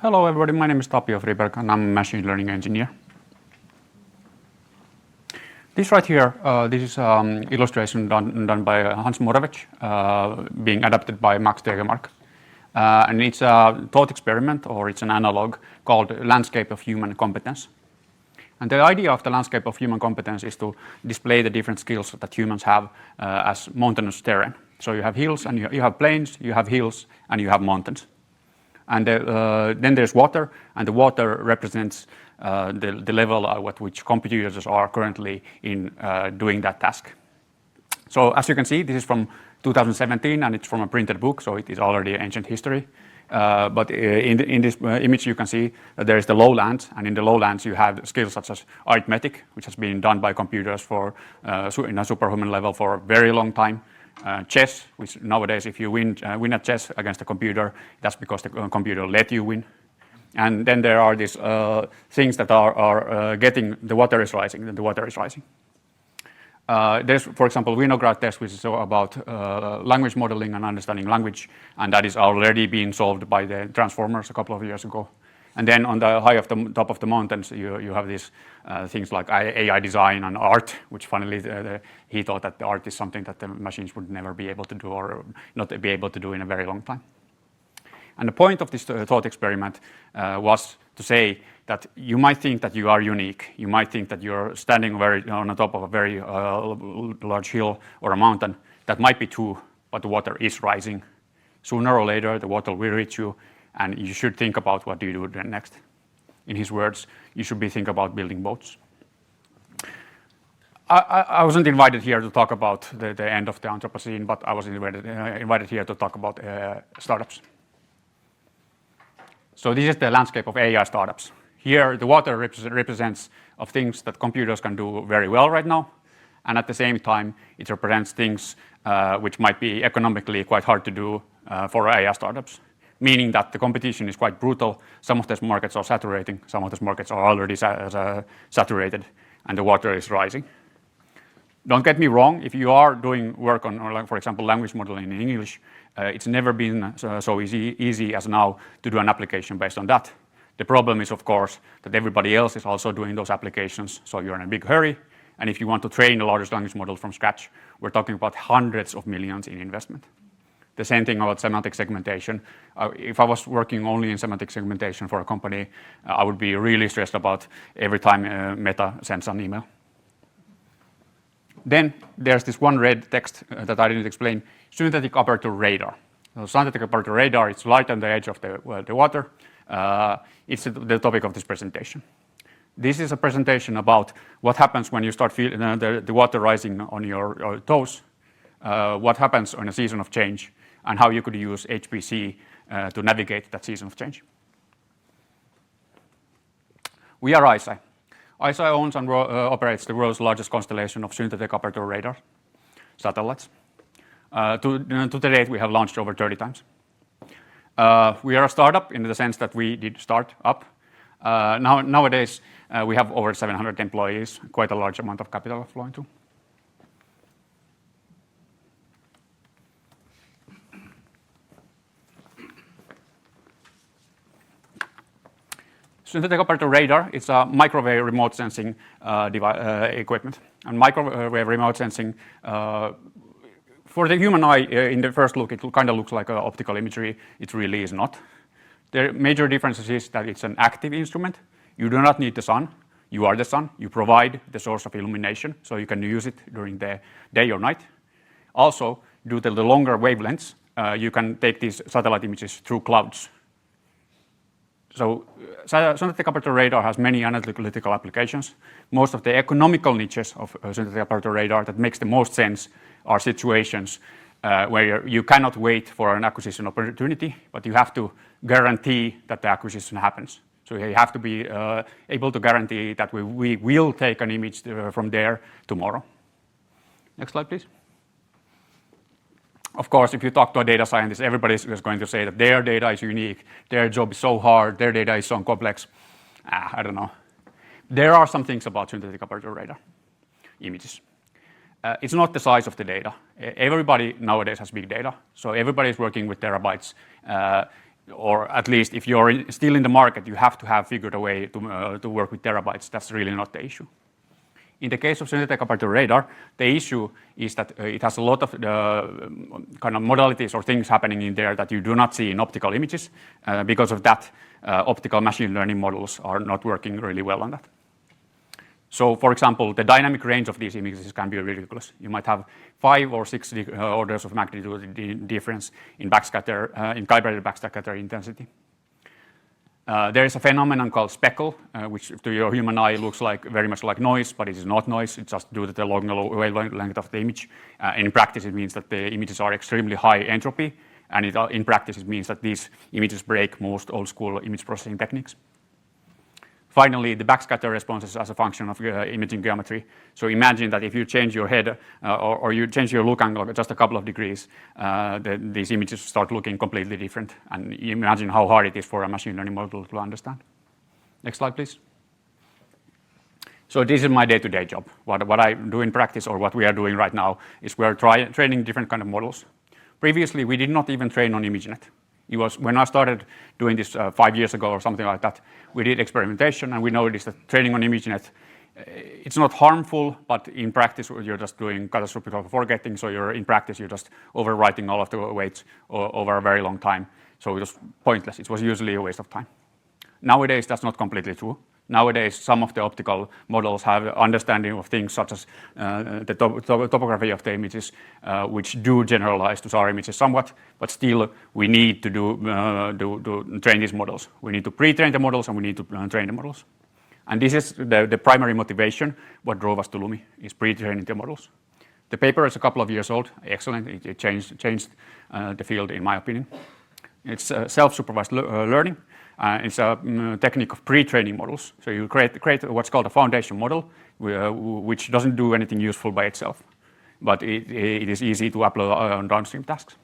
Hello everybody, my name is Tapio Friberg and I'm a machine learning engineer. This right here, this is illustration done by Hans Moravec, being adapted by Max Tegmark. And it's a thought experiment, or it's an analog called Landscape of Human Competence. And the idea of the landscape of human competence is to display the different skills that humans have as mountainous terrain. So you have hills and you have plains, you have hills and you have mountains. And then there's water, and the water represents the level at which computers are currently in doing that task. So as you can see, this is from 2017 and it's from a printed book, so it is already ancient history. But in this image you can see that there is the lowlands, and in the lowlands you have skills such as arithmetic, which has been done by computers for in a superhuman level for a very long time. Chess, which nowadays if you win at chess against a computer, that's because the computer let you win. And then there are these things that are getting the water is rising, then the water is rising. There's, for example, Vinograd test, which is about language modeling and understanding language, and that is already being solved by the transformers a couple of years ago. And then on the top of the mountains, you have these things like AI design and art, which funnily he thought that the art is something that the machines would never be able to do, or not be able to do in a very long time. And the point of this thought experiment was to say that you might think that you are unique. You might think that you're standing on the top of a very large hill or a mountain. That might be true, but the water is rising. Sooner or later, the water will reach you, and you should think about what do you do then next. In his words, you should be thinking about building boats. I wasn't invited here to talk about the end of the Anthropocene, but I was invited here to talk about startups. So this is the landscape of AI startups. Here, the water represents of things that computers can do very well right now, and at the same time, it represents things which might be economically quite hard to do for AI startups, meaning that the competition is quite brutal. Some of these markets are saturating, some of these markets are already saturated, and the water is rising. Don't get me wrong, if you are doing work on, for example, language modeling in English, it's never been so easy as now to do an application based on that. The problem is, of course, that everybody else is also doing those applications, so you're in a big hurry. And if you want to train the largest language model from scratch, we're talking about hundreds of millions in investment. The same thing about semantic segmentation. If I was working only in semantic segmentation for a company, I would be really stressed about every time Meta sends an email. Then there's this one red text that I didn't explain, synthetic aperture radar. So synthetic aperture radar, it's light on the edge of the water. It's the topic of this presentation. This is a presentation about what happens when you start feeling the water rising on your toes, what happens on a season of change, and how you could use HPC to navigate that season of change. We are Iceye. Iceye owns and operates the world's largest constellation of synthetic aperture radar satellites. To the date, we have launched over 30 times. We are a startup in the sense that we did start up. Nowadays, we have over 700 employees, quite a large amount of capital flowing too. Synthetic aperture radar is a microwave remote sensing equipment. And microwave remote sensing, for the human eye, in the first look, it kind of looks like optical imagery. It really is not. The major difference is that it's an active instrument. You do not need the sun. You are the sun. You provide the source of illumination, so you can use it during the day or night. Also, due to the longer wavelengths, you can take these satellite images through clouds. So synthetic aperture radar has many analytical applications. Most of the economical niches of synthetic aperture radar that makes the most sense are situations where you cannot wait for an acquisition opportunity, but you have to guarantee that the acquisition happens. So you have to be able to guarantee that we will take an image from there tomorrow. Next slide, please. Of course, if you talk to a data scientist, everybody is going to say that their data is unique, their job is so hard, their data is so complex. I don't know. There are some things about synthetic aperture radar images. It's not the size of the data. Everybody nowadays has big data, so everybody is working with terabytes. or at least if you're still in the market, you have to have figured a way to work with terabytes. That's really not the issue. In the case of synthetic aperture radar, the issue is that it has a lot of kind of modalities or things happening in there that you do not see in optical images. Because of that, optical machine learning models are not working really well on that. So, for example, the dynamic range of these images can be ridiculous. You might have 5 or 6 orders of magnitude difference in backscatter, in calibrated backscatter intensity. There is a phenomenon called speckle, which to your human eye looks like very much like noise, but it is not noise. It's just due to the long wavelength of the image. In practice, it means that the images are extremely high entropy, and in practice, it means that these images break most old-school image processing techniques. Finally, the backscatter responses as a function of imaging geometry. So imagine that if you change your head or you change your look angle just a couple of degrees, these images start looking completely different. And you imagine how hard it is for a machine learning model to understand. Next slide, please. So this is my day-to-day job. What I do in practice, or what we are doing right now, is we're training different kind of models. Previously, we did not even train on ImageNet. It was when I started doing this 5 years ago or something like that, we did experimentation and we noticed that training on ImageNet, it's not harmful, but in practice you're just doing catastrophic forgetting, so in practice you're just overwriting all of the weights over a very long time. So it was pointless. It was usually a waste of time. Nowadays that's not completely true. Nowadays, some of the optical models have understanding of things such as the topography of the images, which do generalize to SAR images somewhat, but still we need to train these models. We need to pre-train the models and we need to train the models. And this is the primary motivation what drove us to LUMI, is pre-training the models. The paper is a couple of years old, excellent, it changed the field in my opinion. It's self-supervised learning. It's a technique of pre-training models. So you create what's called a foundation model, which doesn't do anything useful by itself, but it is easy to upload on downstream tasks.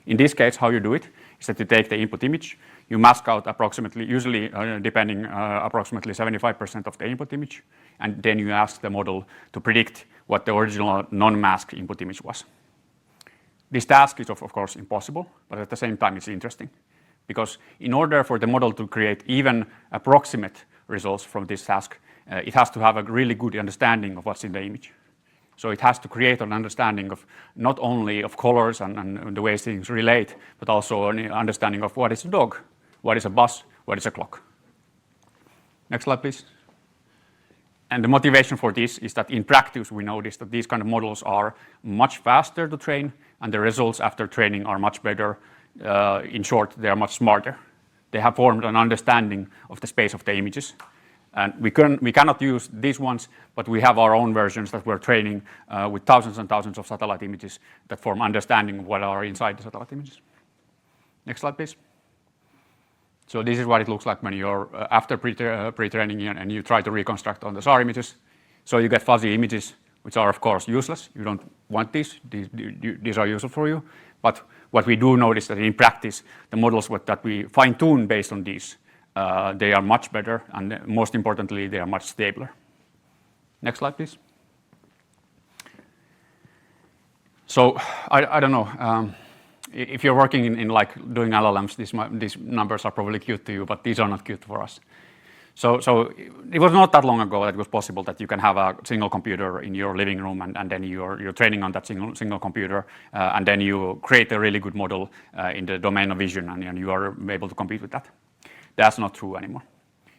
In this case, how you do it is that you take the input image, you mask out approximately, usually depending approximately 75% of the input image, and then you ask the model to predict what the original non-masked input image was. This task is of course impossible, but at the same time it's interesting. Because in order for the model to create even approximate results from this task, it has to have a really good understanding of what's in the image. So it has to create an understanding of not only of colors and the ways things relate, but also an understanding of what is a dog, what is a bus, what is a clock. Next slide, please. And the motivation for this is that in practice we notice that these kind of models are much faster to train, and the results after training are much better. In short, they are much smarter. They have formed an understanding of the space of the images. And we cannot use these ones, but we have our own versions that we're training with thousands and thousands of satellite images that form understanding of what are inside the satellite images. Next slide, please. So this is what it looks like when you're after pre-training and you try to reconstruct on the SAR images. So you get fuzzy images, which are of course useless. You don't want these. These are useful for you. But what we do notice that in practice, the models that we fine-tune based on these, they are much better, and most importantly, they are much stabler. Next slide, please. So I don't know. If you're working in like doing LLMs, these numbers are probably cute to you, but these are not cute for us. So it was not that long ago that it was possible that you can have a single computer in your living room and then you're training on that single computer and then you create a really good model in the domain of vision and you are able to compete with that. That's not true anymore.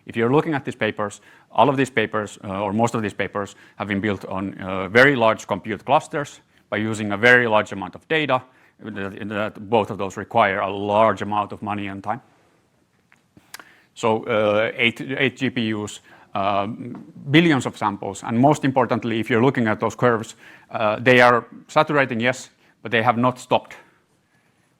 If you're looking at these papers, all of these papers or most of these papers have been built on very large compute clusters by using a very large amount of data. Both of those require a large amount of money and time. So 8 GPUs, billions of samples, and most importantly, if you're looking at those curves, they are saturating, yes, but they have not stopped.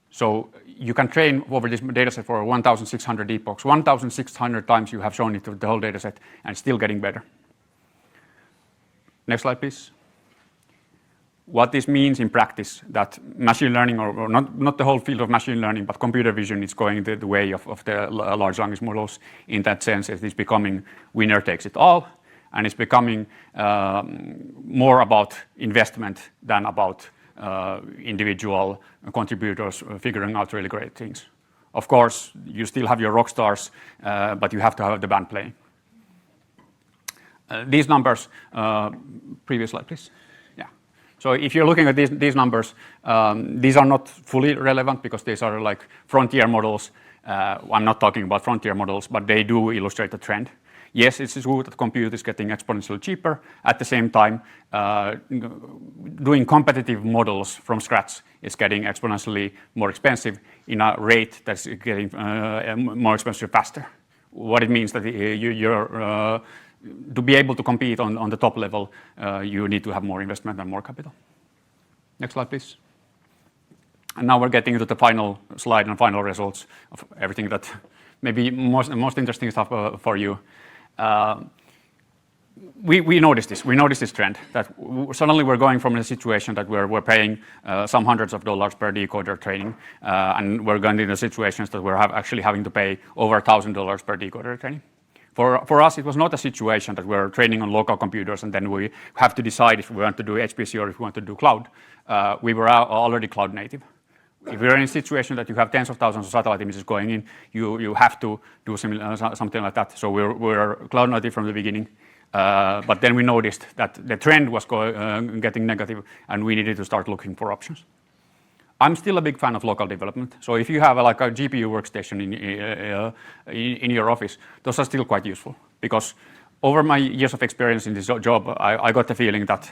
So you can train over this dataset for 1,600 epochs. 1,600 times you have shown it to the whole dataset, and it's still getting better. Next slide, please. What this means in practice, that machine learning, or not the whole field of machine learning, but computer vision is going the way of the large language models. In that sense, it is becoming winner takes it all, and it's becoming more about investment than about individual contributors figuring out really great things. Of course, you still have your rock stars, but you have to have the band playing. These numbers, previous slide, please. Yeah. So if you're looking at these numbers, these are not fully relevant because these are like frontier models. I'm not talking about frontier models, but they do illustrate the trend. Yes, it's true that compute is getting exponentially cheaper. At the same time, doing competitive models from scratch is getting exponentially more expensive in a rate that's getting more expensive faster. What it means that to be able to compete on the top level, you need to have more investment and more capital. Next slide, please. And now we're getting into the final slide and final results of everything that maybe most interesting stuff for you. We noticed this. We noticed this trend that suddenly we're going from a situation that we're paying some hundreds of dollars per decoder training, and we're going into situations that we're actually having to pay over $1,000 per decoder training. For us, it was not a situation that we're training on local computers and then we have to decide if we want to do HPC or if we want to do cloud. We were already cloud native. If you're in a situation that you have tens of thousands of satellite images going in, you have to do something like that. So we're cloud native from the beginning. But then we noticed that the trend was getting negative and we needed to start looking for options. I'm still a big fan of local development. So if you have like a GPU workstation in your office, those are still quite useful. Because over my years of experience in this job, I got the feeling that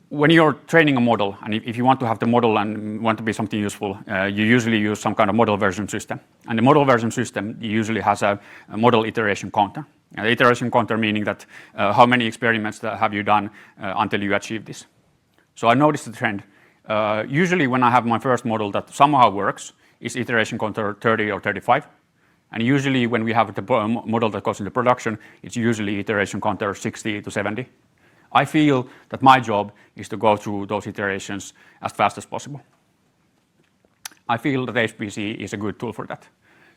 when you're training a model, and if you want to have the model and want to be something useful, you usually use some kind of model version system. And the model version system usually has a model iteration counter. And the iteration counter meaning that how many experiments have you done until you achieve this. So I noticed the trend. Usually when I have my first model that somehow works, is iteration counter 30 or 35. And usually when we have the model that goes into production, it's usually iteration counter 60 to 70. I feel that my job is to go through those iterations as fast as possible. I feel that HPC is a good tool for that.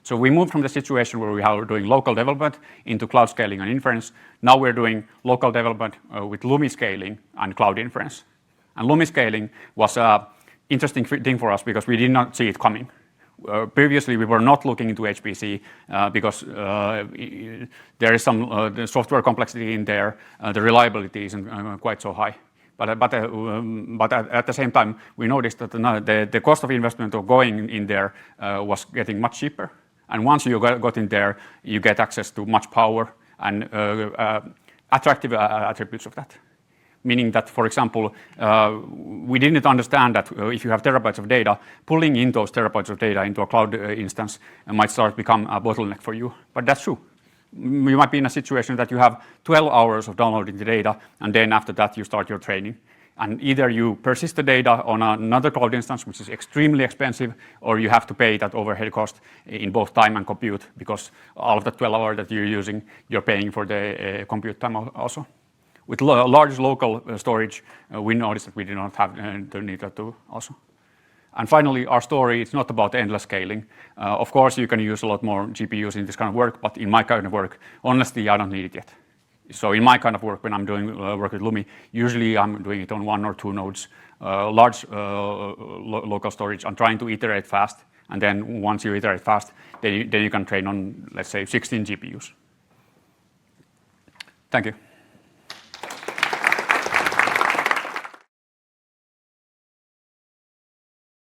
So we moved from the situation where we are doing local development into cloud scaling and inference. Now we're doing local development with LUMI scaling and cloud inference. And LUMI scaling was an interesting thing for us because we did not see it coming. Previously, we were not looking into HPC because there is some the software complexity in there. The reliability isn't quite so high. But at the same time, we noticed that the cost of investment of going in there was getting much cheaper. And once you got in there, you get access to much power and attractive attributes of that. Meaning that, for example, we didn't understand that if you have terabytes of data, pulling in those terabytes of data into a cloud instance might start to become a bottleneck for you. But that's true. You might be in a situation that you have 12 hours of downloading the data, and then after that you start your training. And either you persist the data on another cloud instance, which is extremely expensive, or you have to pay that overhead cost in both time and compute, because all of the 12 hours that you're using, you're paying for the compute time also. With large local storage, we noticed that we did not have the need to also. And finally, our story is not about endless scaling. Of course, you can use a lot more GPUs in this kind of work, but in my kind of work, honestly, I don't need it yet. So in my kind of work, when I'm doing work with LUMI, usually I'm doing it on 1 or 2 nodes, large local storage. I'm trying to iterate fast, and then once you iterate fast, then you can train on, let's say, 16 GPUs. Thank you.